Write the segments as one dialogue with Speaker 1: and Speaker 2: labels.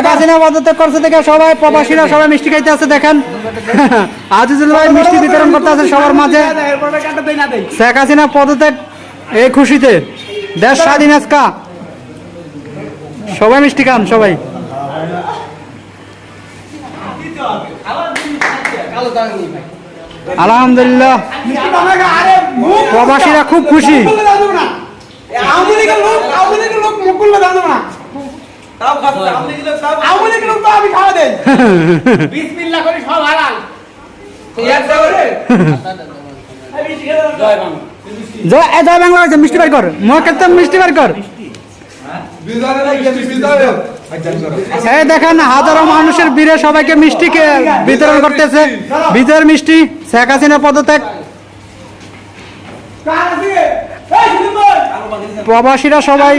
Speaker 1: শেখ হাসিনা পদত্যাগ করছে থেকে সবাই প্রবাসীরা সবাই মিষ্টি খাইতে আছে দেখেন আজিজুল ভাই মিষ্টি বিতরণ করতে আছে সবার মাঝে শেখ হাসিনা পদত্যাগ এই খুশিতে দেশ স্বাধীন আজকা সবাই মিষ্টি খান সবাই আলহামদুলিল্লাহ প্রবাসীরা খুব খুশি জয় বাংলা মিষ্টি বার কর মিষ্টি বার কর এই দেখেন হাজারো মানুষের ভিড়ে সবাইকে মিষ্টি বিতরণ করতেছে ভিতরের মিষ্টি শেখ হাসিনা পদত্যাগ প্রবাসীরা সবাই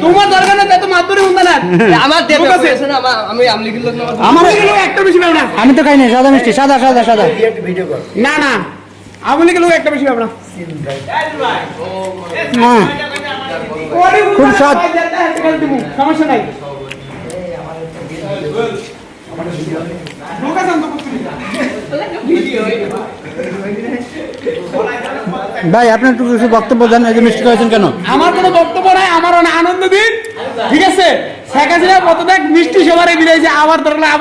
Speaker 2: তোমার দরকার না তো মাতুরি উন্দা না আমার দেবে আমি আমলিগিল আমার একটা বেশি পাবো না
Speaker 1: আমি তো খাই না সাদা মিষ্টি সাদা সাদা সাদা
Speaker 2: না না আমলিগিল একটা বেশি পাবো না
Speaker 1: খুব স্বাদ
Speaker 2: সমস্যা নাই
Speaker 1: ভাই আপনি একটু কিছু বক্তব্য দেন এই যে মিষ্টি খাইছেন কেন
Speaker 2: আমার কোনো বক্তব্য নাই আমার অনেক আনন্দ দিন ঠিক আছে শেখ হাসিনা পদত্যাগ মিষ্টি সবার বিদায় যে আবার ধরলে আবার